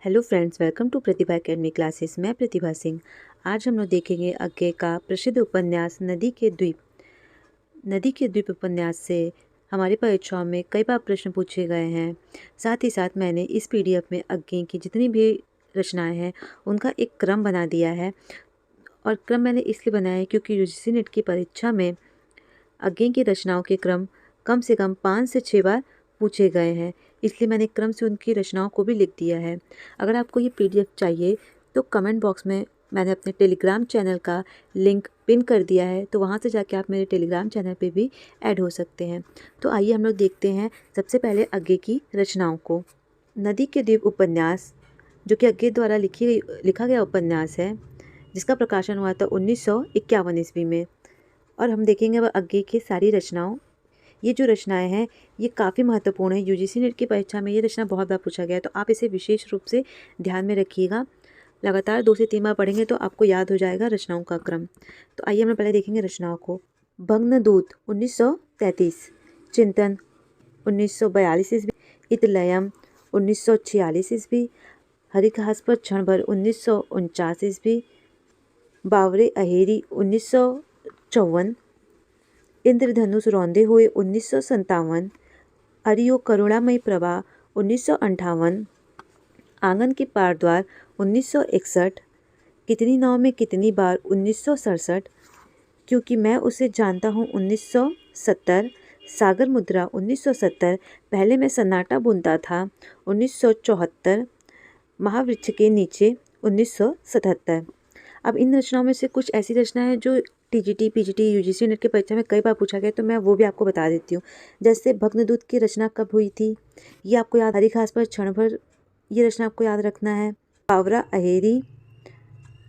Hello friends, welcome to Pratibha academy classes. मैं प्रतिभा सिंह। आज हम लोग देखेंगे अज्ञे का प्रसिद्ध उपन्यास नदी के द्वीप। नदी के द्वीप उपन्यास से हमारी परीक्षाओं में कई बार प्रश्न पूछे गए हैं। साथ ही साथ मैंने इस पीडीएफ में अज्ञे की जितनी भी रचनाएं हैं उनका एक क्रम बना दिया है। और क्रम मैंने इसलिए बनाया है क्योंकि यूजीसी नेट की परीक्षा में अज्ञे की रचनाओं के क्रम कम से कम 5 से 6 बार पूछे गए हैं, इसलिए मैंने क्रम से उनकी रचनाओं को भी लिख दिया है। अगर आपको ये पीडीएफ चाहिए तो कमेंट बॉक्स में मैंने अपने टेलीग्राम चैनल का लिंक पिन कर दिया है, तो वहाँ से जाके आप मेरे टेलीग्राम चैनल पे भी ऐड हो सकते हैं। तो आइए हम लोग देखते हैं सबसे पहले अज्ञे की रचनाओं को। नदी के द्वीप उपन्यास, जो कि अज्ञे द्वारा लिखा गया उपन्यास है, जिसका प्रकाशन हुआ था 1951 ईस्वी में। और हम देखेंगे वह अज्ञे की सारी रचनाओं। ये जो रचनाएं हैं ये काफ़ी महत्वपूर्ण है। यूजीसी नेट की परीक्षा में ये रचना बहुत बार पूछा गया है, तो आप इसे विशेष रूप से ध्यान में रखिएगा। लगातार 2 से 3 बार पढ़ेंगे तो आपको याद हो जाएगा रचनाओं का क्रम। तो आइए हम पहले देखेंगे रचनाओं को। भग्नदूत 1933, चिंतन 1942 ईस्वी, इतलयम 1946 ईस्वी, हरी घास पर क्षण भर 1949 ईस्वी, बावरे अहेरी 1954, इंद्रधनुष रौंदे हुए 1957, अरियो करुणामयी प्रभा 1958, आंगन के पार द्वार 1961, कितनी नाव में कितनी बार 1967, क्योंकि मैं उसे जानता हूँ 1970, सागर मुद्रा 1970, पहले मैं सन्नाटा बुनता था 1974, महावृक्ष के नीचे 1977। अब इन रचनाओं में से कुछ ऐसी रचनाएं हैं जो टीजीटी, पीजीटी, यूजीसी नेट की परीक्षा में कई बार पूछा गया, तो मैं वो भी आपको बता देती हूँ। जैसे भग्नदूत की रचना कब हुई थी, ये आपको याद। हरी घास पर क्षण भर, ये रचना आपको याद रखना है। बावरा अहेरी,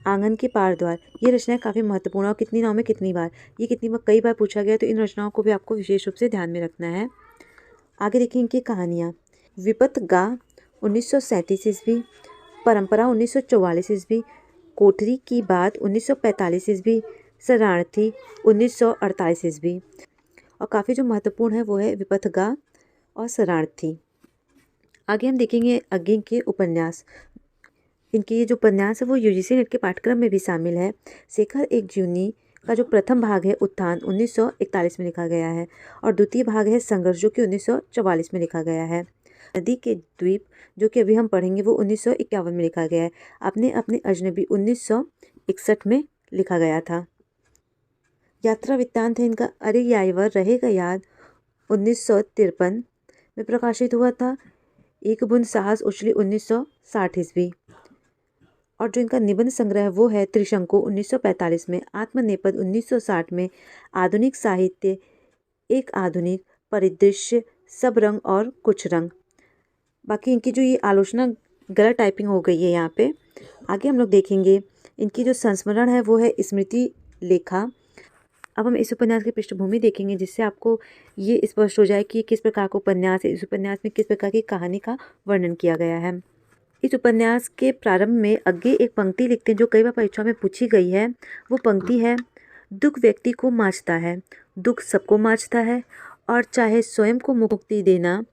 आंगन के पार द्वार, ये रचनाएं काफ़ी महत्वपूर्ण है। और कितनी नाव में कितनी बार, ये कितनी बार कई बार पूछा गया, तो इन रचनाओं को भी आपको विशेष रूप से ध्यान में रखना है। आगे देखें इनकी कहानियाँ। विपत गा 1937 ईस्वी, परंपरा 1944 ईस्वी, कोठरी की बात 1945 ईस्वी, शरणार्थी 1948 ईस्वी। और काफ़ी जो महत्वपूर्ण है वो है विपथगा और शरणार्थी। आगे हम देखेंगे अज्ञे के उपन्यास। इनके ये जो उपन्यास है वो यूजीसी नेट के पाठ्यक्रम में भी शामिल है। शेखर एक जीवनी का जो प्रथम भाग है उत्थान 1941 में लिखा गया है, और द्वितीय भाग है संघर्ष जो कि 1944 में लिखा गया है। नदी के द्वीप जो कि अभी हम पढ़ेंगे वो 1951 में लिखा गया है। अपने अपने अजनबी 1961 में लिखा गया था। यात्रा वृत्तांत है इनका अरे यायवर रहेगा याद 1953 में प्रकाशित हुआ था। एक बूंद साहस उछली 1960 ईस्वी। और जो इनका निबंध संग्रह है वो है त्रिशंकु 1945 में, आत्मनेपद 1960 में, आधुनिक साहित्य, एक आधुनिक परिदृश्य, सब रंग और कुछ रंग। बाकी इनकी जो ये आलोचना गलत टाइपिंग हो गई है यहाँ पे। आगे हम लोग देखेंगे इनकी जो संस्मरण है वो है स्मृति लेखा। अब हम इस उपन्यास की पृष्ठभूमि देखेंगे जिससे आपको ये स्पष्ट हो जाए कि किस प्रकार का उपन्यास है, इस उपन्यास में किस प्रकार की कहानी का वर्णन किया गया है। इस उपन्यास के प्रारंभ में अज्ञे एक पंक्ति लिखते हैं जो कई बार परीक्षा में पूछी गई है। वो पंक्ति है, दुख व्यक्ति को मांझता है, दुख सबको मांझता है, और चाहे स्वयं को मुक्ति देना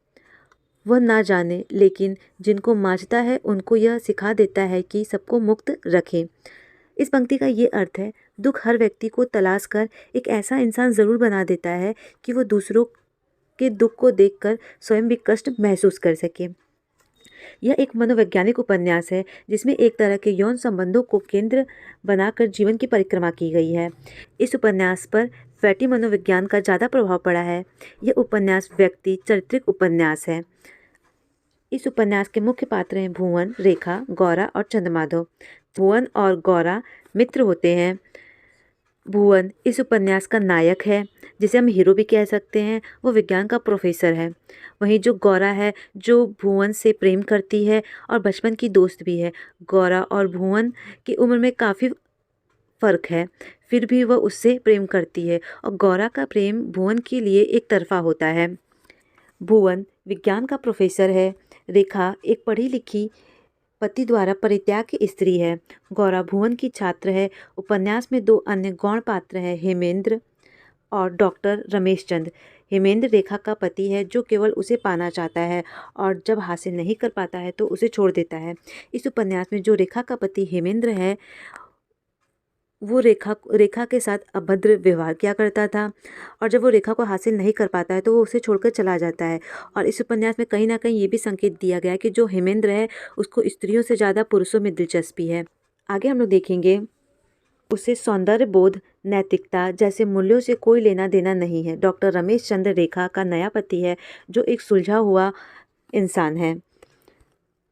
वह ना जाने, लेकिन जिनको मांझता है उनको यह सिखा देता है कि सबको मुक्त रखें। इस पंक्ति का ये अर्थ है, दुख हर व्यक्ति को तलाश कर एक ऐसा इंसान ज़रूर बना देता है कि वो दूसरों के दुख को देखकर स्वयं भी कष्ट महसूस कर सके। यह एक मनोवैज्ञानिक उपन्यास है जिसमें एक तरह के यौन संबंधों को केंद्र बनाकर जीवन की परिक्रमा की गई है। इस उपन्यास पर फैटी मनोविज्ञान का ज़्यादा प्रभाव पड़ा है। यह उपन्यास व्यक्ति चरित्रिक उपन्यास है। इस उपन्यास के मुख्य पात्र हैं भुवन, रेखा, गौरा और चंद्रमाधव। भुवन और गौरा मित्र होते हैं। भुवन इस उपन्यास का नायक है, जिसे हम हीरो भी कह सकते हैं। वो विज्ञान का प्रोफेसर है। वहीं जो गौरा है जो भुवन से प्रेम करती है और बचपन की दोस्त भी है। गौरा और भुवन की उम्र में काफ़ी फ़र्क है, फिर भी वह उससे प्रेम करती है, और गौरा का प्रेम भुवन के लिए एक तरफा होता है। भुवन विज्ञान का प्रोफेसर है। रेखा एक पढ़ी लिखी पति द्वारा परित्याग की स्त्री है। गौरा भुवन की छात्र है। उपन्यास में 2 अन्य गौण पात्र हैं, हेमेंद्र और डॉक्टर रमेश चंद्र। हेमेंद्र रेखा का पति है जो केवल उसे पाना चाहता है और जब हासिल नहीं कर पाता है तो उसे छोड़ देता है। इस उपन्यास में जो रेखा का पति हेमेंद्र है वो रेखा के साथ अभद्र व्यवहार किया करता था और जब वो रेखा को हासिल नहीं कर पाता है तो वो उसे छोड़कर चला जाता है। और इस उपन्यास में कहीं ना कहीं ये भी संकेत दिया गया है कि जो हेमेंद्र है उसको स्त्रियों से ज़्यादा पुरुषों में दिलचस्पी है। आगे हम लोग देखेंगे उसे सौंदर्य बोध, नैतिकता जैसे मूल्यों से कोई लेना देना नहीं है। डॉक्टर रमेश चंद्र रेखा का नया पति है जो एक सुलझा हुआ इंसान है।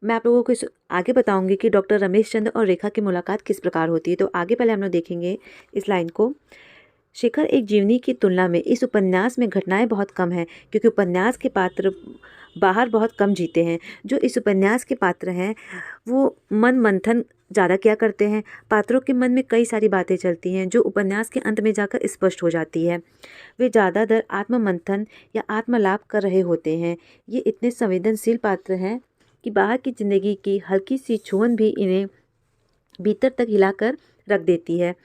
मैं आप लोगों को आगे बताऊंगी कि डॉक्टर रमेश चंद्र और रेखा की मुलाकात किस प्रकार होती है। तो आगे पहले हम लोग देखेंगे इस लाइन को। शेखर एक जीवनी की तुलना में इस उपन्यास में घटनाएं बहुत कम हैं क्योंकि उपन्यास के पात्र बाहर बहुत कम जीते हैं। जो इस उपन्यास के पात्र हैं वो मन मंथन ज़्यादा किया करते हैं। पात्रों के मन में कई सारी बातें चलती हैं जो उपन्यास के अंत में जाकर स्पष्ट हो जाती है। वे ज़्यादातर आत्म मंथन या आत्मलाप कर रहे होते हैं। ये इतने संवेदनशील पात्र हैं कि बाहर की ज़िंदगी की हल्की सी छुअन भी इन्हें भीतर तक हिलाकर रख देती है।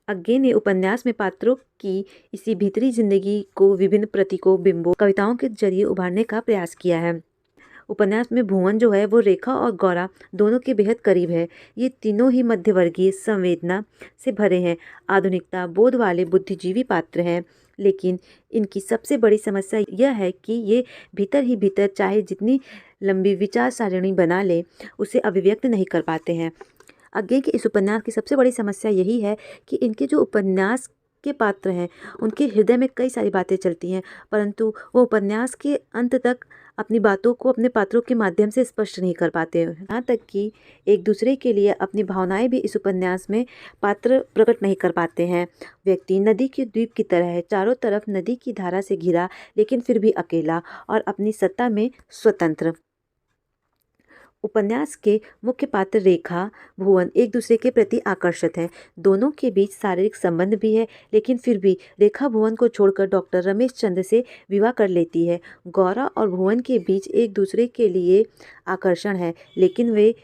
अज्ञे ने उपन्यास में पात्रों की इसी भीतरी जिंदगी को विभिन्न प्रतीकों, बिंबों, कविताओं के जरिए उभारने का प्रयास किया है। उपन्यास में भुवन जो है वो रेखा और गौरा दोनों के बेहद करीब है। ये तीनों ही मध्यवर्गीय संवेदना से भरे हैं, आधुनिकता बोध वाले बुद्धिजीवी पात्र हैं, लेकिन इनकी सबसे बड़ी समस्या यह है कि ये भीतर ही भीतर चाहे जितनी लंबी विचार सारणी बना ले उसे अभिव्यक्त नहीं कर पाते हैं। आगे के इस उपन्यास की सबसे बड़ी समस्या यही है कि इनके जो उपन्यास के पात्र हैं उनके हृदय में कई सारी बातें चलती हैं, परंतु वो उपन्यास के अंत तक अपनी बातों को अपने पात्रों के माध्यम से स्पष्ट नहीं कर पाते हैं। यहाँ तक कि एक दूसरे के लिए अपनी भावनाएं भी इस उपन्यास में पात्र प्रकट नहीं कर पाते हैं। व्यक्ति नदी के द्वीप की तरह है, चारों तरफ नदी की धारा से घिरा लेकिन फिर भी अकेला और अपनी सत्ता में स्वतंत्र। उपन्यास के मुख्य पात्र रेखा, भुवन एक दूसरे के प्रति आकर्षित हैं। दोनों के बीच शारीरिक संबंध भी है, लेकिन फिर भी रेखा भुवन को छोड़कर डॉक्टर रमेश चंद्र से विवाह कर लेती है। गौरा और भुवन के बीच एक दूसरे के लिए आकर्षण है, लेकिन वे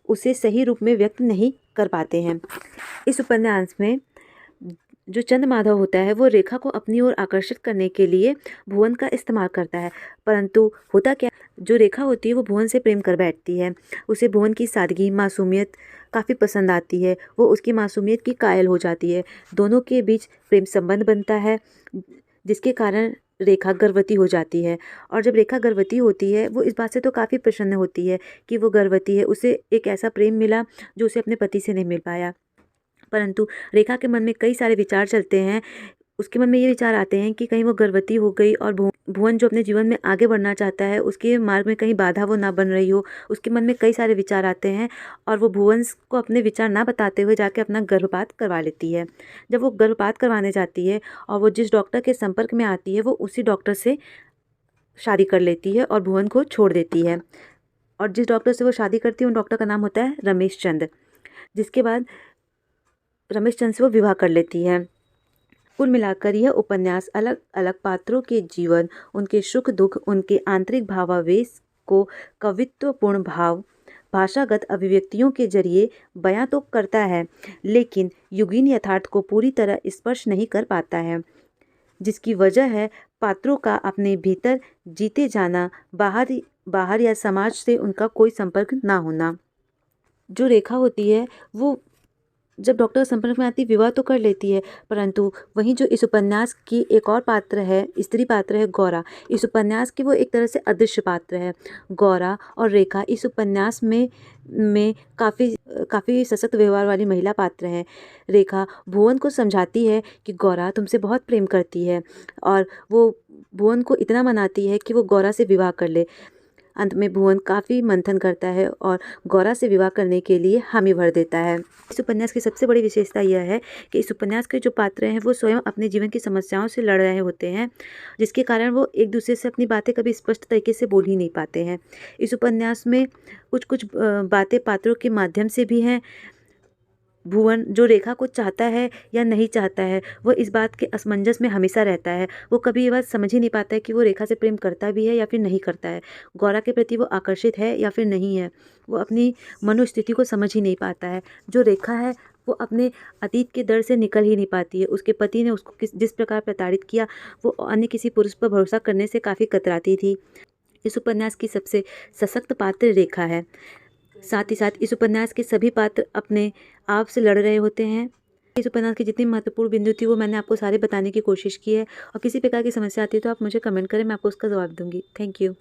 उसे सही रूप में व्यक्त नहीं कर पाते हैं। इस उपन्यास में जो चंद माधव होता है वो रेखा को अपनी ओर आकर्षित करने के लिए भुवन का इस्तेमाल करता है, परंतु होता क्या, जो रेखा होती है वो भुवन से प्रेम कर बैठती है। उसे भुवन की सादगी, मासूमियत काफ़ी पसंद आती है। वो उसकी मासूमियत की कायल हो जाती है। दोनों के बीच प्रेम संबंध बनता है जिसके कारण रेखा गर्भवती हो जाती है। और जब रेखा गर्भवती होती है वो इस बात से तो काफ़ी प्रसन्न होती है कि वो गर्भवती है, उसे एक ऐसा प्रेम मिला जो उसे अपने पति से नहीं मिल पाया। परंतु रेखा के मन में कई सारे विचार चलते हैं। उसके मन में ये विचार आते हैं कि कहीं वो गर्भवती हो गई और भुवन जो अपने जीवन में आगे बढ़ना चाहता है उसके मार्ग में कहीं बाधा वो ना बन रही हो। उसके मन में कई सारे विचार आते हैं और वो भुवन को अपने विचार ना बताते हुए जाके अपना गर्भपात करवा लेती है। जब वो गर्भपात करवाने जाती है और वो जिस डॉक्टर के संपर्क में आती है वो उसी डॉक्टर से शादी कर लेती है और भुवन को छोड़ देती है। और जिस डॉक्टर से वो शादी करती है उन डॉक्टर का नाम होता है रमेश चंद्र, जिसके बाद रमेश चंद्र से वो विवाह कर लेती है। कुल मिलाकर यह उपन्यास अलग अलग पात्रों के जीवन, उनके सुख दुख, उनके आंतरिक भावावेश को कवित्वपूर्ण भाव, भाषागत अभिव्यक्तियों के जरिए बयां तो करता है, लेकिन युगीन यथार्थ को पूरी तरह स्पर्श नहीं कर पाता है, जिसकी वजह है पात्रों का अपने भीतर जीते जाना, बाहर या समाज से उनका कोई संपर्क ना होना। जो रेखा होती है वो जब डॉक्टर के संपर्क में आती विवाह तो कर लेती है, परंतु वहीं जो इस उपन्यास की एक और पात्र है, स्त्री पात्र है गौरा, इस उपन्यास की वो एक तरह से अदृश्य पात्र है। गौरा और रेखा इस उपन्यास में काफ़ी सशक्त व्यवहार वाली महिला पात्र हैं। रेखा भुवन को समझाती है कि गौरा तुमसे बहुत प्रेम करती है और वो भुवन को इतना मनाती है कि वो गौरा से विवाह कर ले। अंत में भुवन काफ़ी मंथन करता है और गौरा से विवाह करने के लिए हामी भर देता है। इस उपन्यास की सबसे बड़ी विशेषता यह है कि इस उपन्यास के जो पात्र हैं वो स्वयं अपने जीवन की समस्याओं से लड़ रहे होते हैं, जिसके कारण वो एक दूसरे से अपनी बातें कभी स्पष्ट तरीके से बोल ही नहीं पाते हैं। इस उपन्यास में कुछ बातें पात्रों के माध्यम से भी हैं। भुवन जो रेखा को चाहता है या नहीं चाहता है वो इस बात के असमंजस में हमेशा रहता है। वो कभी ये बात समझ ही नहीं पाता है कि वो रेखा से प्रेम करता भी है या फिर नहीं करता है, गौरा के प्रति वो आकर्षित है या फिर नहीं है। वो अपनी मनोस्थिति को समझ ही नहीं पाता है। जो रेखा है वो अपने अतीत के दर्द से निकल ही नहीं पाती है। उसके पति ने उसको जिस प्रकार प्रताड़ित किया, वो अन्य किसी पुरुष पर भरोसा करने से काफ़ी कतराती थी। इस उपन्यास की सबसे सशक्त पात्र रेखा है। साथ ही साथ इस उपन्यास के सभी पात्र अपने आप से लड़ रहे होते हैं। इस उपन्यास की जितनी महत्वपूर्ण बिंदु थी वो मैंने आपको सारे बताने की कोशिश की है, और किसी प्रकार की समस्या आती है तो आप मुझे कमेंट करें, मैं आपको उसका जवाब दूंगी। Thank you.